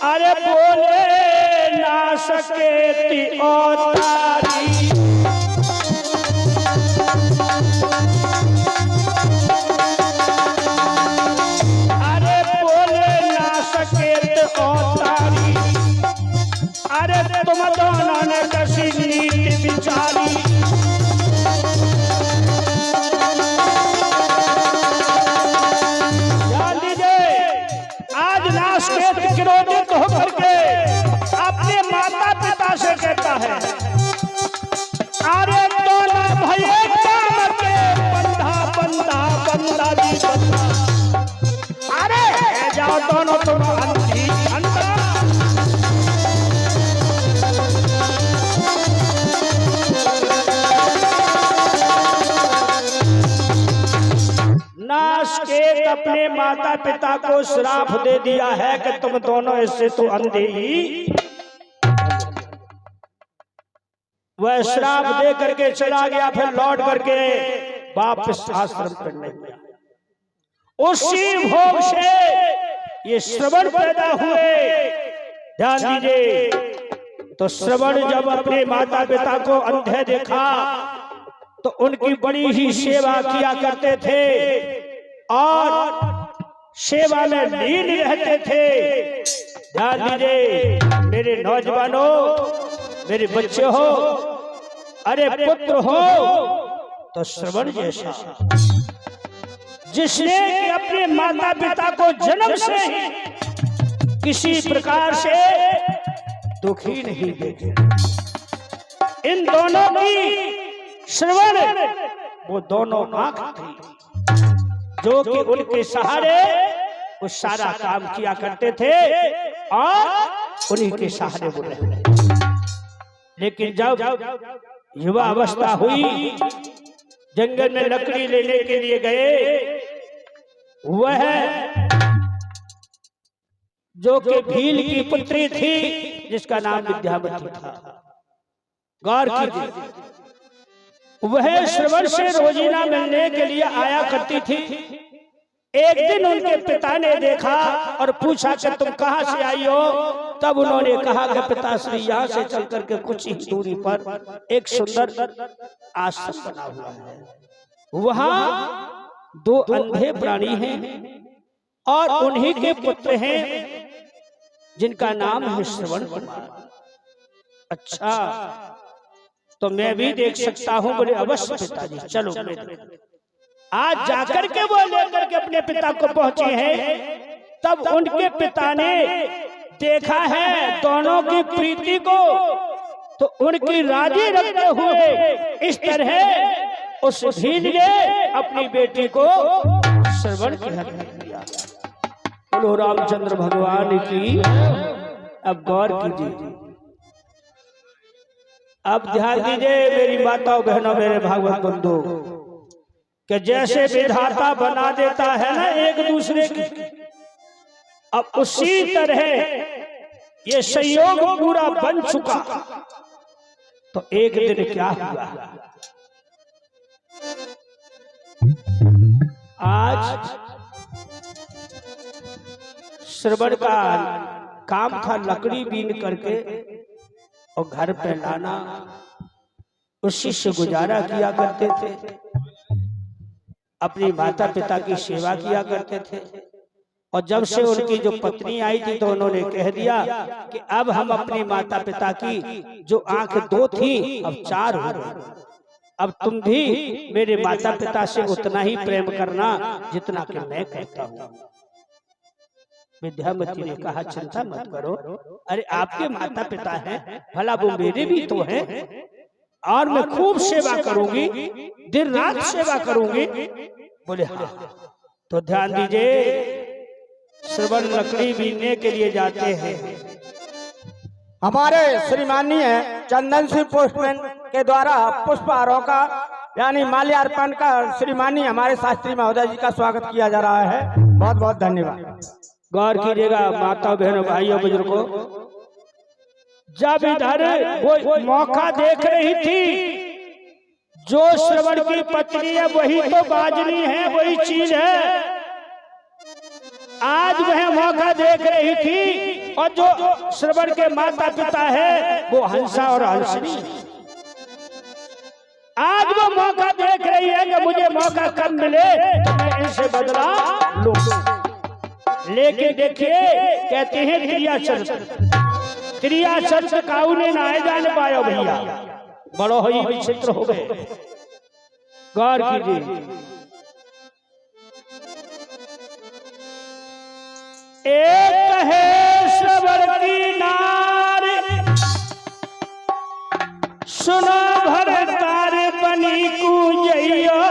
अरे बोले ना सके और तारी, अरे बोले ना सके और तारी, अरे तुम दोनों ने कसी नीति विचारी। ध्यान दीजिए, आज नासकेत क्रोधित होकर के अपने माता पिता से कहता है, अरे दोनों भैया काम के बंधा बंधा बंधा दी बंधा, अरे जाओ दोनों तुम अंधी अंधा। नासकेत अपने माता पिता को श्राप दे दिया है कि तुम दोनों इससे तो अंधे ही। वह श्राप दे करके चला गया, फिर लौट करके वापस आश्रम पर नहीं गया। उसी भोग से ये श्रवण पैदा हुए। ध्यान दीजिए, तो श्रवण जब अपने माता पिता को अंधे देखा तो उनकी बड़ी ही सेवा किया करते थे और सेवा में लीन रहते थे। ध्यान दीजिए मेरे नौजवानों, मेरे बच्चे हो, अरे पुत्र हो, तो श्रवण जैसा जिसने कि अपने माता पिता को जन्म से ही किसी प्रकार से दुखी नहीं देखे। इन दोनों की श्रवण वो दोनों आंख थी जो कि उनके सहारे वो सारा काम किया करते थे और उन्हीं के सहारे वो रहते। लेकिन जब युवा अवस्था हुई, जंगल में लकड़ी लेने के लिए गए, वह जो कि भील की पुत्री थी जिसका नाम विद्यावती था। गौर कीजिए, वह श्रवण से रोजीना मिलने के लिए आया करती थी। एक दिन उनके पिता ने देखा और पूछा कि तुम कहां से आई हो? तब उन्होंने कहा कि पिताश्री यहाँ से चल करके कुछ ही दूरी पर एक सुंदर आश्रम बना हुआ है, वहां दो अंधे प्राणी हैं और उन्हीं के पुत्र हैं जिनका नाम है श्रवण कुमार। अच्छा, तो मैं भी देख सकता हूं। बोले अवश्य पिताजी, चलो। आज जाकर के वो लेकर के अपने पिता को पहुंचे हैं। तब उनके पिता ने देखा है दोनों की प्रीति को, तो उनकी राजी रखते हुए इस तरह उस भील ने अपनी बेटी को श्रवण की हत्या किया। बोलो रामचंद्र भगवान की। अब गौर कीजिए, अब ध्यान दीजिए मेरी माताओं बहनों मेरे भागवत बंधु कि जैसे विधाता बना देता है ना एक दूसरे की, अब उसी तरह ये संयोग पूरा बन चुका। तो एक दिन क्या हुआ, आज श्रवण का काम था लकड़ी बीन करके और घर पे लाना, उसी से गुजारा किया करते थे, अपनी माता पिता की सेवा किया करते थे। और जब से उनकी जो पत्नी आई थी तो उन्होंने कह दिया कि अब हम अपनी माता पिता की जो आंख 2 थी अब 4 हो गई, अब तुम भी मेरे माता पिता से उतना ही प्रेम करना जितना कि मैं करता हूँ। विद्यामती ने कहा चिंता मत करो, अरे आपके माता पिता हैं, भला वो मेरे भी तो हैं, और मैं खूब सेवा करूंगी, दिन रात सेवा करूंगी। बोले हाँ। तो ध्यान दीजिए श्रवण लकड़ी बीनने के लिए जाते हैं। हमारे श्रीमाननीय चंदन सिंह पोस्टमैन के द्वारा पुष्प आरोह का यानी माल्यार्पण का श्रीमाननीय हमारे शास्त्री महोदय जी का स्वागत किया जा रहा है। बहुत बहुत धन्यवाद। गौर कीजिएगा माता बहनों भाइयों बुजुर्गों, जब इधर वो मौका देख रही थी, जो श्रवण की पत्नी है वही तो बाजनी है, वही चीज है। आज वह मौका देख रही थी और जो श्रवण के माता पिता है वो हंसा और हंसनी। आज वो मौका देख रही है कि मुझे मौका कब मिले तो मैं इनसे बदला लूं। लेकिन देखिए कहते हैं क्रिया चर्च काऊ ने ना जाने पाया भैया, बड़ो ही विचित्र हो गए। गौर कीजिए, एक है श्रवण की नार, सुनो भरतार बनी कूजैया,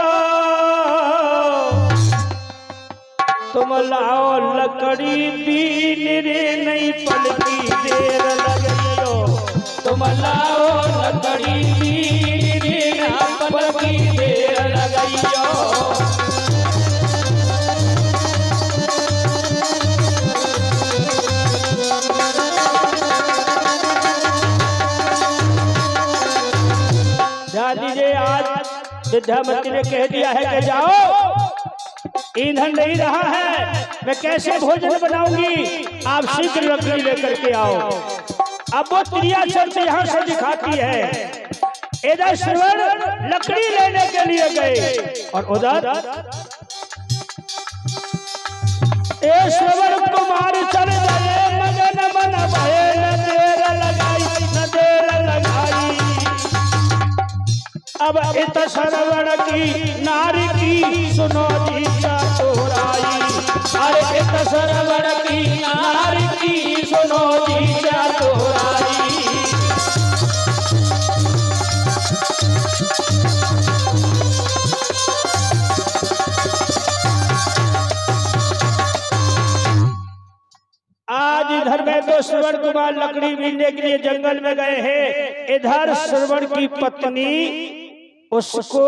तुम लाओ लकड़ी बीन रे नहीं पलकी देर लगइयो, तुम लाओ लकड़ी बीन रे नहीं पलकी देर लगइयो। ध्यान दीजिए, आज विद्यामती ने कह दिया है कि जाओ, ईंधन नहीं रहा है, मैं कैसे भोजन बनाऊंगी, आप शीघ्र लकड़ी लेकर के आओ। अब वो क्रिया चर्च यहाँ से दिखाती है, इधर श्रवण लकड़ी लेने के लिए गए और उधर श्रवण कुमार चल गए मगन मन भये, न देर लगाई न देर लगाई। अब इत श्रवण की नारी की सुनो जी चतुराई, अरे इत श्रवण की नारी की सुनो जी चतुराई। आज इधर में तो श्रवण कुमार लकड़ी बीनने के लिए जंगल में गए हैं, इधर श्रवण की पत्नी उसको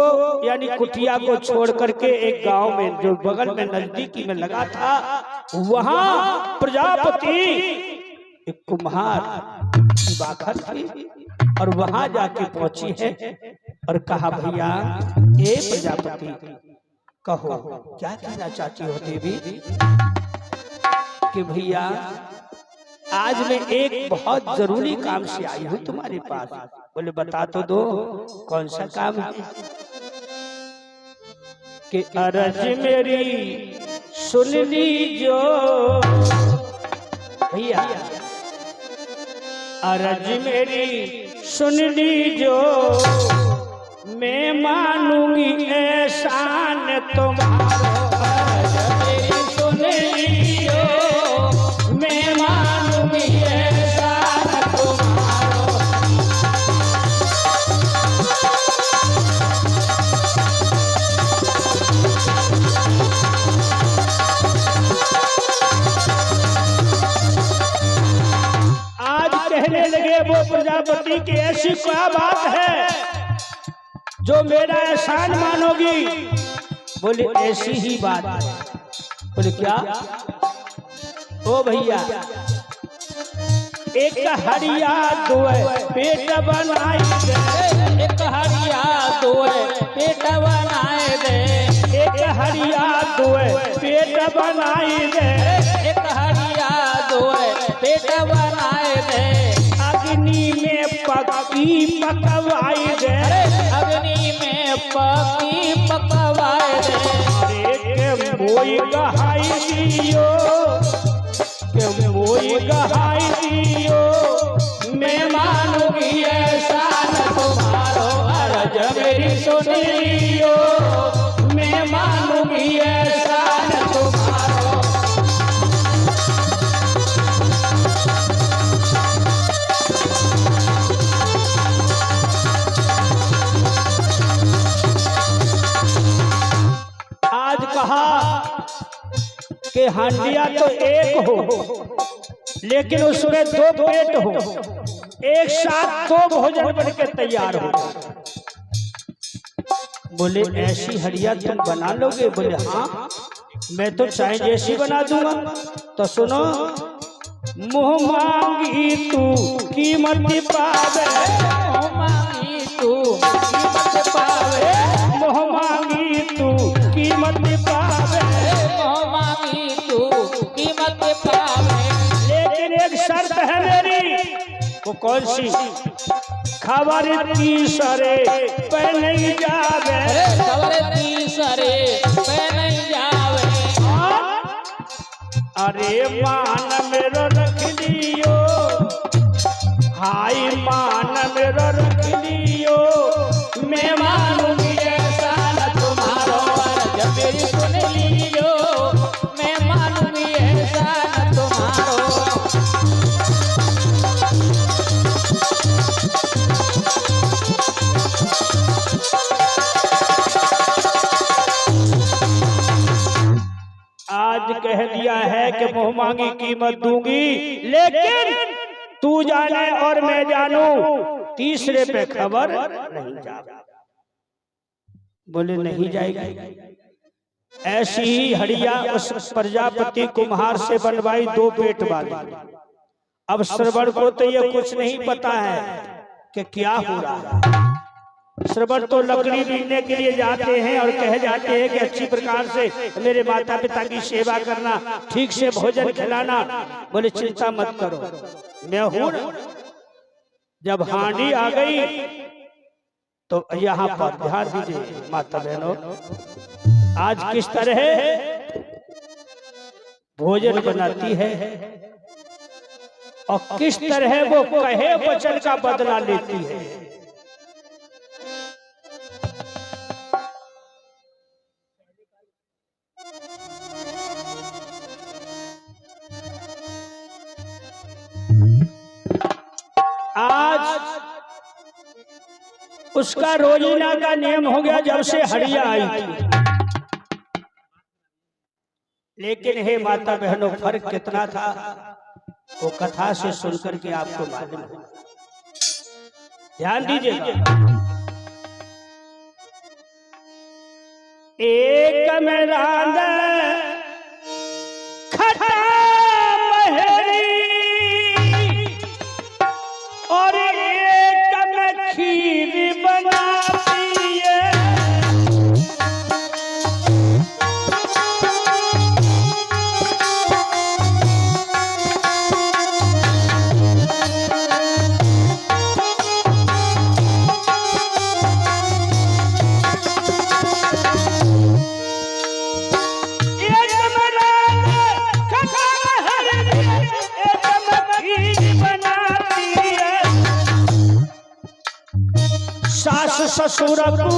यानी कुटिया को छोड़ करके एक गांव में जो बगल में नजदीकी में लगा था, वहां प्रजापति एक कुम्हार की बाखर थी और वहां जाके पहुंची है और कहा भैया ए प्रजापति कहो क्या कहना चाहती हो देवी। कि भैया आज मैं एक बहुत जरूरी काम से आई हूँ तुम्हारे पास। बोले बता तो दो कौन सा काम है। कि अरज मेरी सुन लीजो भैया, अरज मेरी सुन लीजो, मैं मानूंगी एहसान तुम्हारा। अरज मेरी सुन लीजो, मैं मानूंगी एहसान तुम्हारा। आज कहने लगे वो प्रजापति की ऐसी क्या बात है जो मेरा एहसान मानोगी? बोले ऐसी ही बात है। बोले क्या? ओ भैया, एक हरिया दोए पेट बनाई दे, एक हरिया दोए पेट बनाए दे, एक हरिया दोए पेट बनाई दे, एक हरिया दोए पेट बनाए दे, अग्नि में पकी पकवाई दे, अग्नि में पकी पकवाए दे, एक मोई गहाई दियो, के मोई गहाई दियो, मैं मानूंगी एहसान तुम्हारो, अर्ज मेरी सुन लियो, मैं मानूंगी एहसान तुम्हारो। आज कहा कि हांडिया तो एक हो, लेकिन उसमें दो पेट हो, एक साथ दो भोजन बन के तैयार हो। बोले ऐसी हड़िया तुम बना लोगे? बोले हाँ, मैं तो चाय जैसी बना दूंगा। तो सुनो, मुँह मांगी तू कीमत पावे, मुँह मांगी तू कीमत पावे, मुँह मांगी तू कीमत पावे, मुँह मांगी तू कीमत पावे, लेकिन एक शर्त है मेरी। वो कौन सी? खबर तीसरे पे नहीं जावे, खबर तीसरे पे नहीं जावे, अरे मान मेरो रख लियो, हाय मान मेरो रख लियो, मैं मानूंगी एहसान तुम्हारो, अर्ज मेरी सुन लियो, मैं मानूंगी एहसान तुम्हारो। आज कह दिया है कि मुँह मांगी कीमत दूंगी, लेकिन तू जाने और मैं जानूं, तीसरे पे खबर नहीं जाएगी। बोले नहीं जाएगी। ऐसी ही हड़िया उस प्रजापति कुम्हार से बनवाई दो पेट वाली। अब श्रवण को तो ये कुछ नहीं पता है कि क्या हो रहा है। श्रवण तो लकड़ी बीनने के लिए जाते हैं और कह जाते हैं कि अच्छी प्रकार से मेरे माता पिता की सेवा करना, ठीक से भोजन खिलाना। बोले चिंता मत करो, मैं हूं। जब हांडी आ गई तो यहाँ पर ध्यान दीजिए माता बहनों, आज किस तरह भोजन बनाती है और किस तरह वो कहे वचन का बदला लेती है। आज उसका रोजीना का नियम हो गया जब से हड़िया आई थी। लेकिन हे माता बहनों, फर्क कितना था वो कथा से सुनकर के आपको मालूम है। ध्यान दीजिएगा। एक में रांद खटा महरी और एक में खीर बनाती है। सास ससुर को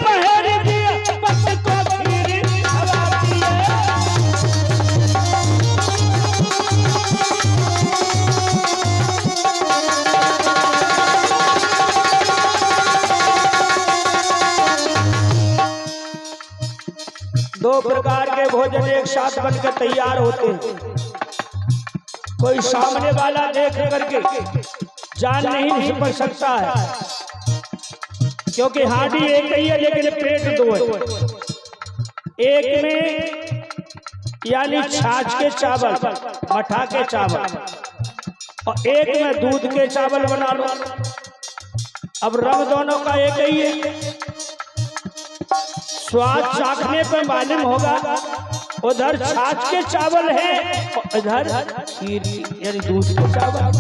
महर दिया, पत को खीर खवाती है। दो प्रकार के भोजन एक साथ बनकर तैयार होते हैं। कोई सामने वाला देख करके जान नहीं पड़ सकता है, क्योंकि हांडी एक ही है लेकिन पेट दो है। एक में यानी छाछ के चावल, मठा के चावल, और एक में दूध के चावल बना लो। अब रंग दोनों का एक ही है, स्वाद चाखने पर मालूम होगा। उधर छाछ के चावल है और इधर खीर यानी दूध के चावल।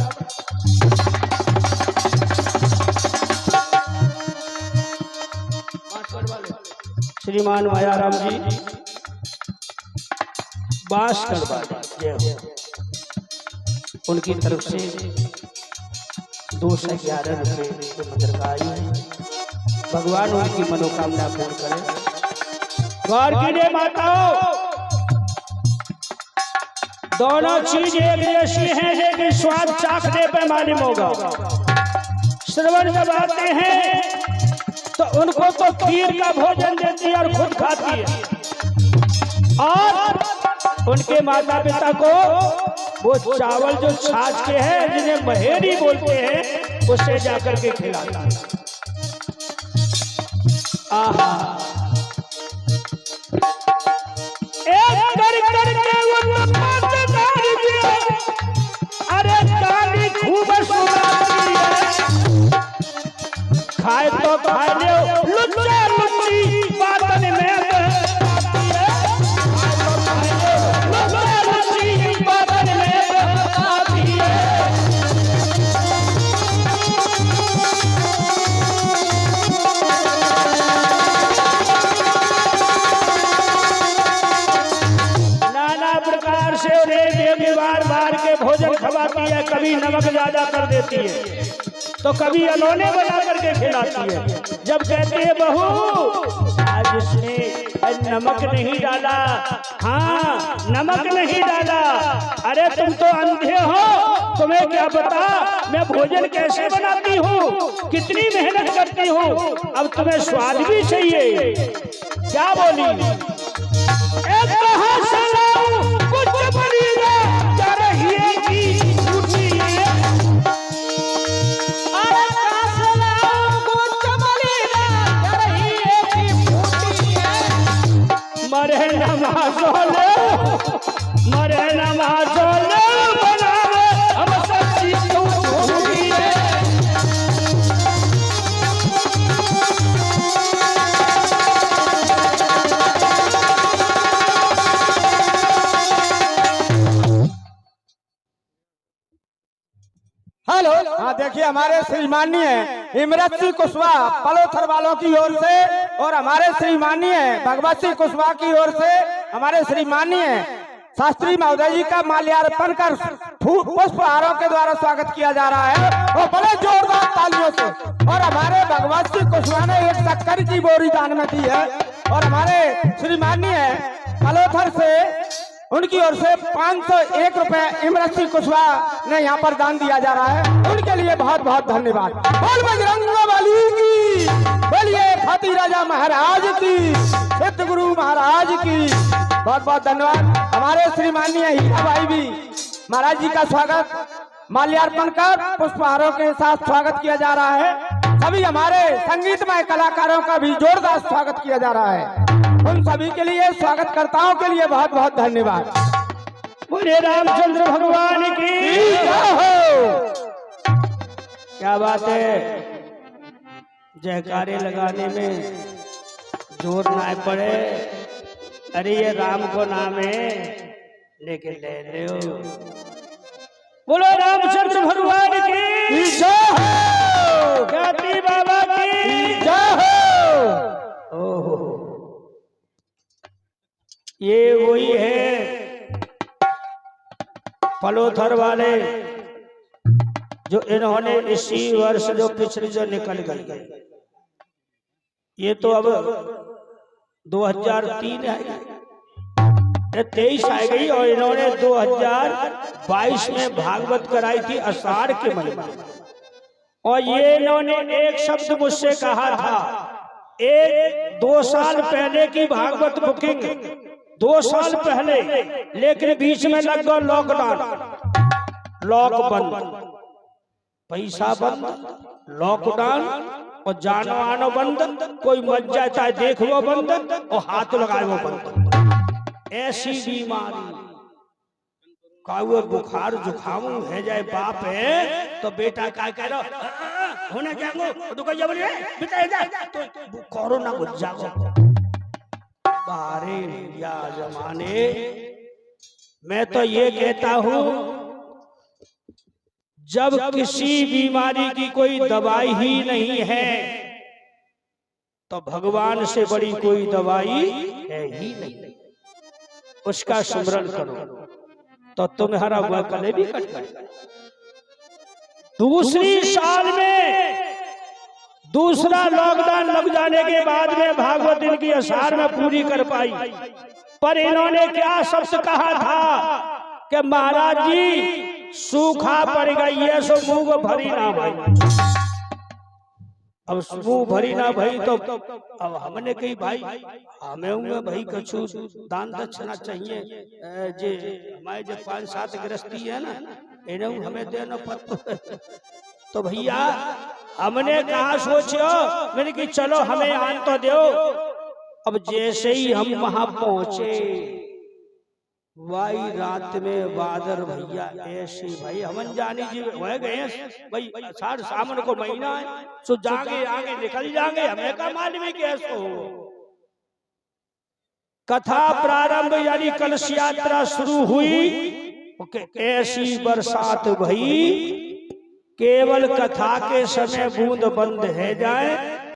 श्रीमान मायाराम जी बास करवा दीजिए, उनकी तरफ से 211 रुपये की मदद आई है। भगवान उनकी मनोकामना पूर्ण करे। गौर कीजिए माताओं, दोनों चीज एक जैसी हैं लेकिन स्वाद चाखने पर मालूम होगा। श्रवण जब आते हैं तो उनको तो खीर का भोजन देती है और खुद खाती है, और उनके माता पिता को वो चावल जो छाछ के हैं जिन्हें महेरी बोलते हैं उससे जाकर के खिलाता है। आहा, एक कर करके वो अरे काली खूब सुनाती है। खाए तो खाए ले लुच्चा लुच्ची बातन में आती है, लुच्चा लुच्ची बातन में आती है। नाना प्रकार से उन्हें बार बार के भोजन खवाती है, कभी नमक ज्यादा कर देती है तो कभी अनोने बना करके खिलाती है। जब कहती है बहू आज इसने नमक नहीं डाला, हाँ नमक नहीं डाला, अरे तुम तो अंधे हो, तुम्हें क्या पता मैं भोजन कैसे बनाती हूँ, कितनी मेहनत करती हूँ, अब तुम्हें स्वाद भी चाहिए। क्या बोली, एक कहाँ से लाऊं कुछ बनीला जा रही है की झूठी है। मरे नमाज़ोले, मरे नमाज़ोले बनावे हम सच्ची तू झूठी है। हेलो, हाँ देखिए हमारे श्रीमाननीय इमरत सिंह कुशवाहा पलोथर वालों की ओर से और हमारे श्रीमाननीय भगवत सिंह कुशवाहा की ओर से हमारे श्रीमाननीय शास्त्री महोदय जी का माल्यार्पण कर पुष्पहारों के द्वारा स्वागत किया जा रहा है और बड़े जोरदार तालियों से। और हमारे भगवत सिंह कुशवाहा ने एक शक्कर की बोरी दान में दी है और हमारे श्रीमाननीय पलोथर से उनकी ओर से 501 रुपए इमरत सिंह कुशवाहा ने यहाँ पर दान दिया जा रहा है, उनके लिए बहुत बहुत धन्यवाद। बोल बजरंगबली की, बोलिए फतेह राजा महाराज की, सिद्ध गुरु महाराज की, बहुत बहुत धन्यवाद। हमारे श्रीमाननीय हीरा भाई भी महाराज जी का स्वागत माल्यार्पण कर पुष्पहारों के साथ स्वागत किया जा रहा है। सभी हमारे संगीतमय कलाकारों का भी जोरदार स्वागत किया जा रहा है। उन सभी के लिए, स्वागतकर्ताओं के लिए बहुत बहुत धन्यवाद। बोले रामचंद्र भगवान की जय हो। क्या बात है, जयकारे लगाने में जोर ना पड़े। अरे ये राम को नाम है लेकिन ले ले हो। बोलो रामचंद्र भगवान की जय हो, ज्ञाति बाबा की जय हो। ओहो, ये वही है पलोथर वाले जो इन्होंने इसी वर्ष जो पिछले जो निकल गए, ये तो अब 2003 है, 23 आ गई और इन्होंने 2022 में भागवत कराई थी आषाढ़ के महीने। और ये इन्होंने एक शब्द मुझसे कहा था, एक 2 साल पहले की भागवत बुकिंग 2 साल पहले, लेकिन बीच में लग गया लॉकडाउन, लॉक बंद। पैसा बंद, लॉकडाउन और जानो आनो बंद, कोई मर जाए चाहे देख वो बंद और हाथ लगाए वो बंद। ऐसी बीमारी काऊ बुखार जुखाम है जाए बाप है तो बेटा क्या कह रहा होने जाओ तो कोई बोलिए बेटा जा तो कोरोना घुस जाओ बारे या जमाने। मैं तो ये कहता हूं जब किसी बीमारी की कोई दवाई ही नहीं है तो भगवान से बड़ी कोई दवाई है ही नहीं, उसका स्मरण करो तो तुम्हारा वह कले भी कट जाए। दूसरी साल में दूसरा लॉकडाउन लग जाने के बाद में भागवत इनकी असार में पूरी कर पाई, पर इन्होंने क्या शब्द कहा था कि महाराज जी सूखा पड़ गई है सो मुंह भरी ना भाई। अब मुंह भरी ना भाई तो अब हमने कही भाई हमें भाई कछु दान दक्षिणा चाहिए, जे हमारे जो 5-7 गृहस्थी है ना इन्हें हमें देना पड़ता। तो भैया हमने कहा सोचो मैंने कि चलो हमें आन तो दो। अब जैसे ही हम वहां पहुंचे वाई रात में बादल भैया ऐसी भाई हमन जानी जी वह गए भाई 60 सावन को महीना है सो जागे आगे निकल जाएंगे हमें का मालूम है कैसे हो। कथा प्रारंभ यानी कलश यात्रा शुरू हुई, ऐसी बरसात भई केवल कथा के समय बूंद बंद है जाए